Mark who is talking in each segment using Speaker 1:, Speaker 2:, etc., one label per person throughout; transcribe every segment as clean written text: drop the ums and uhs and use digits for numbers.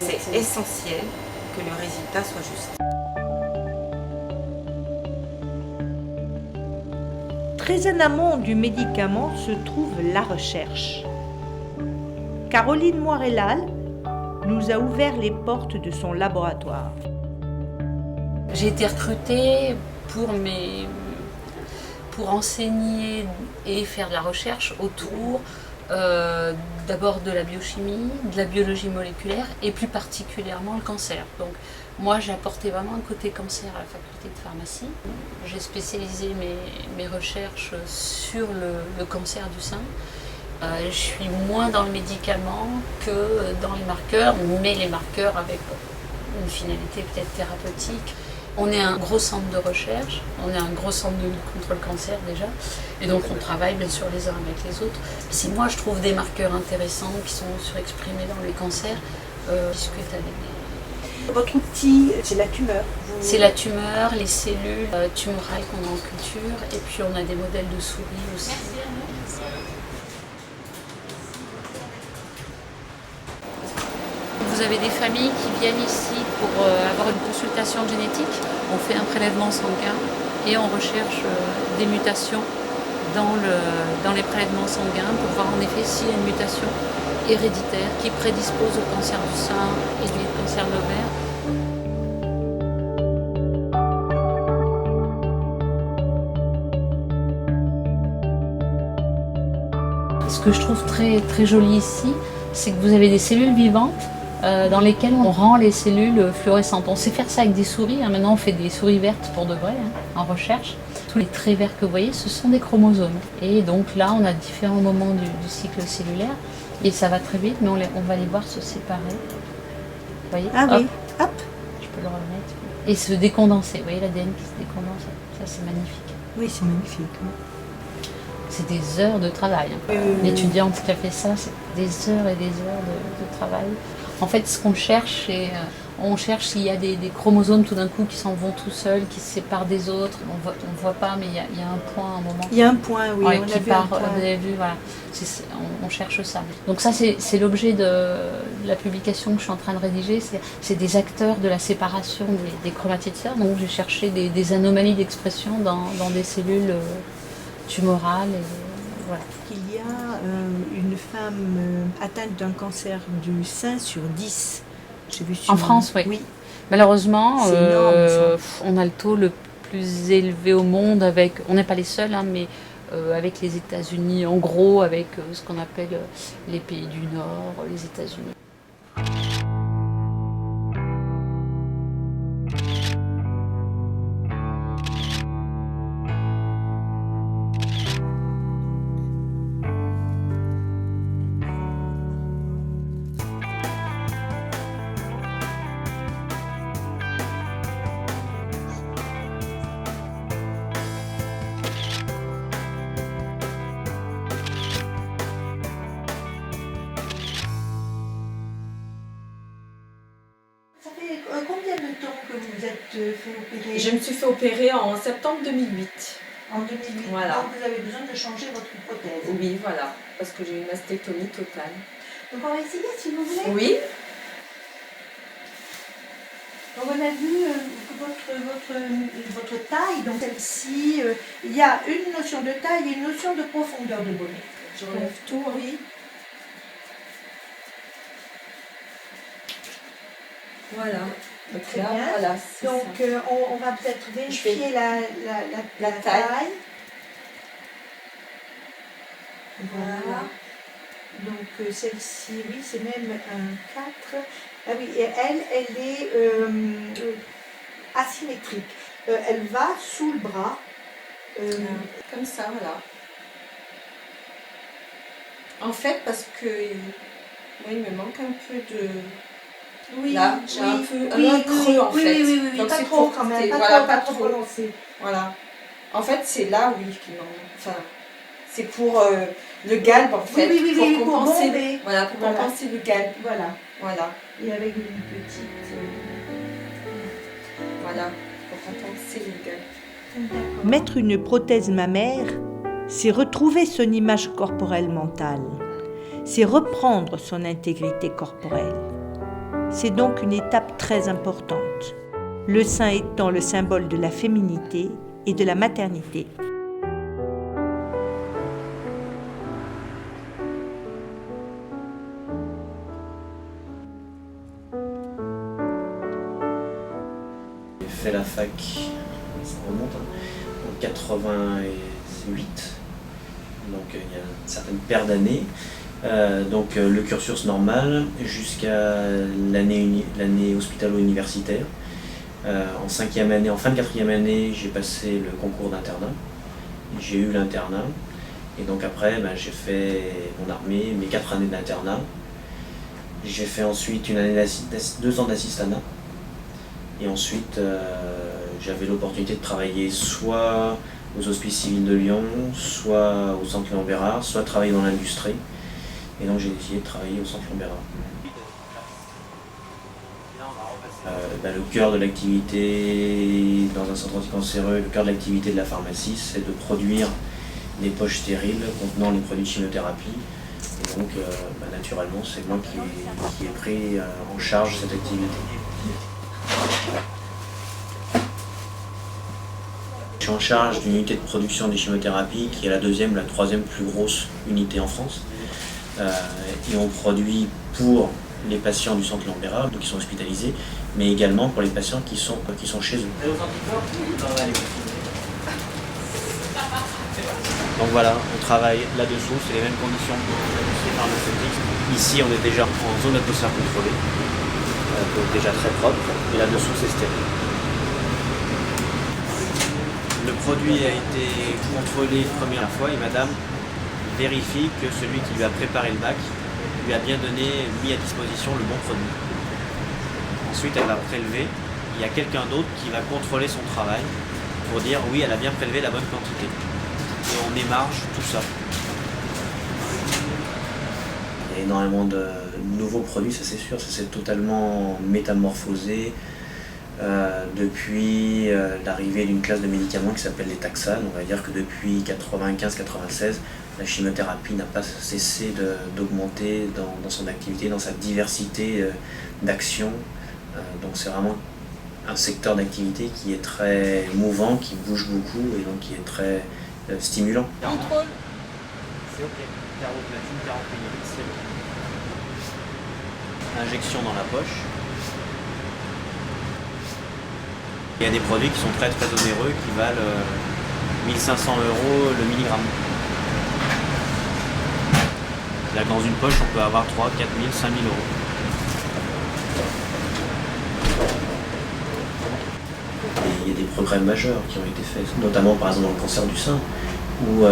Speaker 1: C'est essentiel que le résultat soit juste.
Speaker 2: Très en amont du médicament se trouve la recherche. Caroline Moirellal nous a ouvert les portes de son laboratoire.
Speaker 3: J'ai été recrutée pour enseigner et faire de la recherche autour d'abord de la biochimie, de la biologie moléculaire et plus particulièrement le cancer. Donc moi j'ai apporté vraiment un côté cancer à la faculté de pharmacie. J'ai spécialisé mes recherches sur le cancer du sein. Je suis moins dans le médicament que dans les marqueurs, mais les marqueurs avec une finalité peut-être thérapeutique. On est un gros centre de recherche, on est un gros centre de lutte contre le cancer déjà, et donc on travaille bien sûr les uns avec les autres. Si moi je trouve des marqueurs intéressants qui sont surexprimés dans les cancers, je discute avec des...
Speaker 2: Votre outil, c'est la tumeur.
Speaker 3: C'est la tumeur, les cellules tumorales qu'on a en culture, et puis on a des modèles de souris aussi. Vous avez des familles qui viennent ici pour avoir une consultation génétique. On fait un prélèvement sanguin et on recherche des mutations dans les prélèvements sanguins pour voir en effet s'il y a une mutation héréditaire qui prédispose au cancer du sein et du cancer de l'ovaire. Ce que je trouve très, très joli ici, c'est que vous avez des cellules vivantes dans lesquelles on rend les cellules fluorescentes. On sait faire ça avec des souris, hein. Maintenant on fait des souris vertes pour de vrai, hein, en recherche. Tous les traits verts que vous voyez, ce sont des chromosomes. Et donc là, on a différents moments du cycle cellulaire, et ça va très vite, mais on va les voir se séparer. Vous voyez ?
Speaker 2: Ah oui, hop.
Speaker 3: Je peux le remettre. Et se décondenser, vous voyez l'ADN qui se décondense, ça c'est magnifique.
Speaker 2: Oui, c'est magnifique.
Speaker 3: C'est des heures de travail. L'étudiante qui a fait ça, c'est des heures et des heures de travail. En fait, ce qu'on cherche, c'est on cherche s'il y a des chromosomes tout d'un coup qui s'en vont tout seuls, qui se séparent des autres. On voit pas, mais il y a un point à un moment.
Speaker 2: Il y a un point, oui,
Speaker 3: ouais,
Speaker 2: on
Speaker 3: qui
Speaker 2: a vu
Speaker 3: part,
Speaker 2: un point.
Speaker 3: vous avez vu, voilà. On cherche ça. Donc ça, c'est l'objet de la publication que je suis en train de rédiger. C'est des acteurs de la séparation des chromatides sœurs. Donc j'ai cherché des anomalies d'expression dans des cellules tumorales. Et, voilà.
Speaker 2: Il y a une femme atteinte d'un cancer du sein sur 10. J'ai vu sur...
Speaker 3: En France, oui.
Speaker 2: C'est
Speaker 3: Malheureusement,
Speaker 2: énorme, ça.
Speaker 3: on a le taux le plus élevé au monde avec, on n'est pas les seuls, hein, mais avec les États-Unis, en gros, avec ce qu'on appelle les pays du Nord, les États-Unis.
Speaker 2: Ça fait combien de temps que vous vous êtes fait opérer?
Speaker 4: Je me suis fait opérer en septembre 2008.
Speaker 2: En 2008.
Speaker 4: Voilà.
Speaker 2: Donc vous avez besoin de changer votre prothèse.
Speaker 4: Oui, voilà, parce que j'ai une mastectomie totale.
Speaker 2: Donc on va essayer si vous voulez.
Speaker 4: Oui,
Speaker 2: Donc on a vu votre taille, donc celle-ci, il y a une notion de taille et une notion de profondeur de bonnet.
Speaker 4: j'enlève tout. Hein.
Speaker 2: Oui.
Speaker 4: Voilà. Donc
Speaker 2: Très
Speaker 4: là,
Speaker 2: bien.
Speaker 4: voilà, c'est
Speaker 2: Donc
Speaker 4: ça.
Speaker 2: on va peut-être vérifier la
Speaker 4: taille.
Speaker 2: Voilà. Donc celle-ci, oui, c'est même un 4. Ah oui, et elle est asymétrique. Elle va sous le bras.
Speaker 4: Comme ça, voilà. En fait, parce que moi, il me manque un peu de...
Speaker 2: Oui,
Speaker 4: Là, j'ai un peu creux
Speaker 2: oui,
Speaker 4: en fait.
Speaker 2: Oui,
Speaker 4: Donc
Speaker 2: pas
Speaker 4: c'est
Speaker 2: trop
Speaker 4: pour-
Speaker 2: quand même,
Speaker 4: c'est-
Speaker 2: pas
Speaker 4: voilà,
Speaker 2: trop,
Speaker 4: pas
Speaker 2: pas trop
Speaker 4: trop.
Speaker 2: prononcé.
Speaker 4: Voilà. En fait, c'est là, oui, qui manque. Enfin, c'est pour le galbe, en fait.
Speaker 2: Oui, pour
Speaker 4: compenser.
Speaker 2: bomber.
Speaker 4: Voilà, pour
Speaker 2: Voilà.
Speaker 4: compenser le galbe.
Speaker 2: Voilà.
Speaker 4: Voilà.
Speaker 2: Et avec une petite...
Speaker 4: Voilà. Pour compenser le galbe.
Speaker 2: D'accord.
Speaker 5: Mettre une prothèse mammaire, c'est retrouver son image corporelle mentale. C'est reprendre son intégrité corporelle.
Speaker 2: C'est donc une étape très importante, le sein étant le symbole de la féminité et de la maternité.
Speaker 6: J'ai fait la fac, ça remonte, en 88, donc il y a une certaine paire d'années. Donc le cursus normal jusqu'à l'année hospitalo-universitaire. En fin de quatrième année, j'ai passé le concours d'internat. J'ai eu l'internat. Et donc après, j'ai fait mon armée, mes 4 années d'internat. J'ai fait ensuite 2 ans d'assistanat. Et ensuite, j'avais l'opportunité de travailler soit aux Hospices civils de Lyon, soit au Centre Léon Bérard, soit travailler dans l'industrie. Et donc j'ai décidé de travailler au Centre Léon Bérard. Le cœur de l'activité dans un centre anticancéreux, le cœur de l'activité de la pharmacie, c'est de produire des poches stériles contenant les produits de chimiothérapie. Et donc naturellement, c'est moi qui ai pris en charge cette activité. Je suis en charge d'une unité de production des chimiothérapies qui est la deuxième, la troisième plus grosse unité en France. Et on produit pour les patients du Centre Léon Bérard, donc qui sont hospitalisés, mais également pour les patients qui sont chez eux. Donc voilà, on travaille là-dessous, c'est les mêmes conditions que les pharmaceutiques. Ici, on est déjà en zone atmosphère contrôlée, donc déjà très propre, et là-dessous, c'est stérile. Le produit a été contrôlé une première fois et madame vérifie que celui qui lui a préparé le bac lui a bien mis à disposition le bon produit. Ensuite, elle va prélever. Il y a quelqu'un d'autre qui va contrôler son travail pour dire oui, elle a bien prélevé la bonne quantité. Et on émarge tout ça. Il y a énormément de nouveaux produits, ça c'est sûr, ça s'est totalement métamorphosé depuis l'arrivée d'une classe de médicaments qui s'appelle les taxanes. On va dire que depuis 95-96, la chimiothérapie n'a pas cessé d'augmenter dans son activité, dans sa diversité d'action. Donc c'est vraiment un secteur d'activité qui est très mouvant, qui bouge beaucoup et donc qui est très stimulant.
Speaker 7: Contrôle.
Speaker 6: C'est ok. Carotlatine, carotpénile, c'est bon. Injection dans la poche. Il y a des produits qui sont très très onéreux qui valent 1500 € le milligramme. Là, dans une poche, on peut avoir 3 000, 4 000, 5 000 €. Et il y a des progrès majeurs qui ont été faits, notamment par exemple dans le cancer du sein, où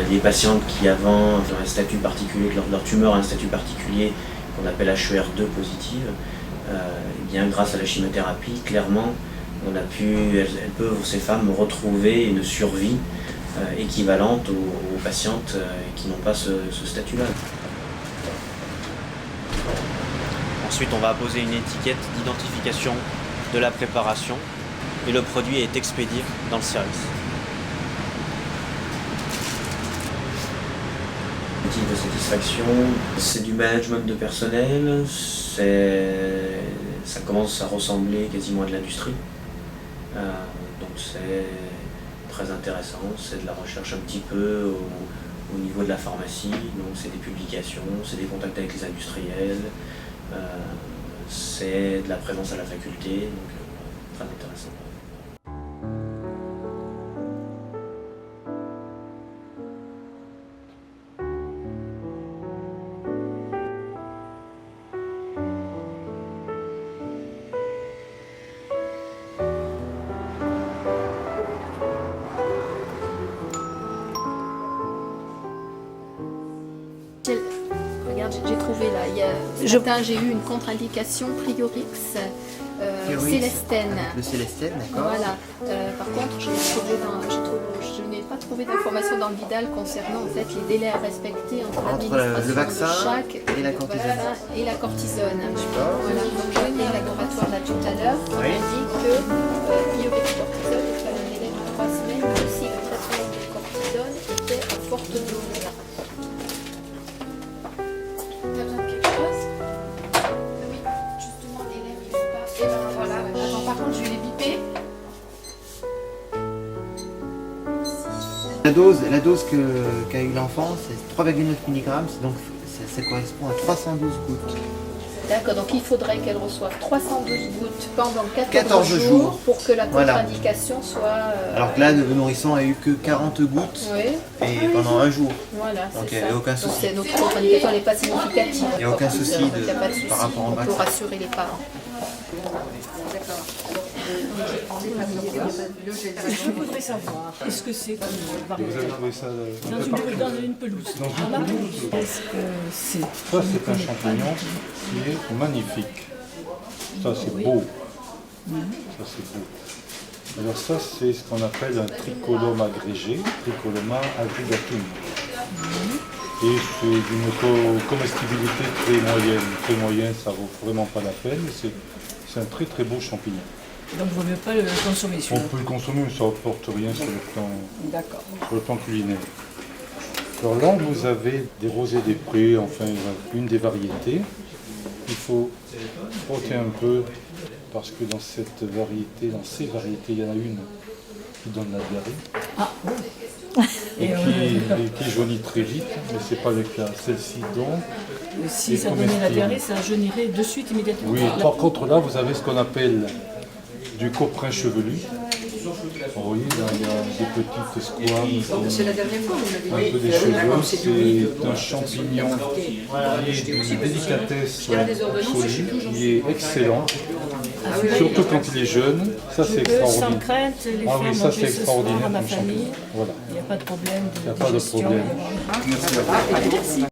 Speaker 6: les patientes qui avant avaient un statut particulier, que leur tumeur a un statut particulier qu'on appelle HER2 positive, et bien grâce à la chimiothérapie, clairement, ces femmes retrouver une survie équivalente aux patientes qui n'ont pas ce statut-là. Ensuite, on va apposer une étiquette d'identification de la préparation et le produit est expédié dans le service. Le type de satisfaction, c'est du management de personnel, ça commence à ressembler quasiment à de l'industrie. Donc c'est très intéressant, c'est de la recherche un petit peu au niveau de la pharmacie, donc c'est des publications, c'est des contacts avec les industriels, c'est de la présence à la faculté, donc très intéressant.
Speaker 7: Regarde, j'ai trouvé là, ce matin j'ai eu une contre-indication Priorix, Célestène.
Speaker 8: Le Célestène, d'accord.
Speaker 7: Voilà. Par contre, je n'ai pas trouvé d'informations dans le Vidal concernant en fait les délais à respecter entre l'administration
Speaker 8: le vaccin
Speaker 7: de chaque
Speaker 8: et la cortisone.
Speaker 7: Voilà, et la cortisone.
Speaker 8: D'accord.
Speaker 7: Voilà. Donc j'ai été à laboratoire là tout à l'heure. On
Speaker 8: Oui.
Speaker 7: m'a dit que Priorix cortisone, il fallait un délai de 3 semaines, mais aussi le traitement de cortisone était à forte dose. T'as besoin de quelque chose? Oui, justement des par contre, je vais les biper.
Speaker 8: La dose qu'a eu l'enfant, c'est 3,9 mg, donc ça correspond à 312 gouttes.
Speaker 7: D'accord, donc il faudrait qu'elle reçoive 312 gouttes pendant
Speaker 8: 14 jours
Speaker 7: pour que la
Speaker 8: Voilà.
Speaker 7: contre-indication soit...
Speaker 8: Alors que là, le nourrisson a eu que 40 gouttes
Speaker 7: Oui,
Speaker 8: et pendant un jour.
Speaker 7: voilà,
Speaker 8: Donc
Speaker 7: c'est
Speaker 8: il n'y
Speaker 7: ça.
Speaker 8: avait aucun
Speaker 7: Donc
Speaker 8: souci.
Speaker 7: notre contre-indication n'est pas significative.
Speaker 8: Il n'y a aucun souci
Speaker 7: Donc, il n'y a pas de souci.
Speaker 8: par rapport au
Speaker 7: On peut
Speaker 8: vaccin.
Speaker 7: rassurer les parents.
Speaker 9: Je voudrais savoir, qu'est-ce que c'est comme
Speaker 10: Vous
Speaker 9: variété
Speaker 10: avez trouvé ça
Speaker 9: dans une pelouse. Dans la pelouse. Qu'est-ce que c'est?
Speaker 10: Ça, c'est un champignon qui est magnifique. Ça, c'est beau. Ça, c'est beau. Alors ça, c'est ce qu'on appelle un trichome agrégé, Trichoma aggregatum. Et c'est d'une comestibilité très moyenne, ça vaut vraiment pas la peine. C'est un très beau champignon.
Speaker 9: Donc il ne vaut mieux pas le consommer
Speaker 10: On
Speaker 9: celui-là.
Speaker 10: peut le consommer, mais ça n'apporte rien sur
Speaker 9: D'accord.
Speaker 10: le plan culinaire. Alors là, vous avez des rosés des prés, enfin une des variétés. Il faut frotter un peu parce que dans ces variétés, il y en a une qui donne la diarrhée et qui jaunit très vite, mais ce n'est pas le cas. Celle-ci donc.
Speaker 9: Si ça donnait la diarrhée, ça jaunirait de suite immédiatement.
Speaker 10: Oui, par contre là, vous avez ce qu'on appelle du coprin chevelu. Vous voyez, là, il y a des petites squames,
Speaker 1: C'est la dernière fois, vous
Speaker 10: un
Speaker 1: m'avez
Speaker 10: peu
Speaker 1: dit.
Speaker 10: des cheveux. C'est un champignon qui est d'une délicatesse absolue, qui est excellent. Surtout quand il est jeune, ça c'est
Speaker 9: Je peux sans
Speaker 10: extraordinaire.
Speaker 9: crainte les
Speaker 10: Ah
Speaker 9: faire
Speaker 10: oui, ça
Speaker 9: manger
Speaker 10: c'est
Speaker 9: ce soir
Speaker 10: extraordinaire
Speaker 9: à ma
Speaker 10: comme champignon.
Speaker 9: famille.
Speaker 10: Voilà.
Speaker 9: Il n'y a pas de problème
Speaker 10: Il n'y a
Speaker 9: de
Speaker 10: pas de
Speaker 9: digestion.
Speaker 10: problème.
Speaker 9: Merci.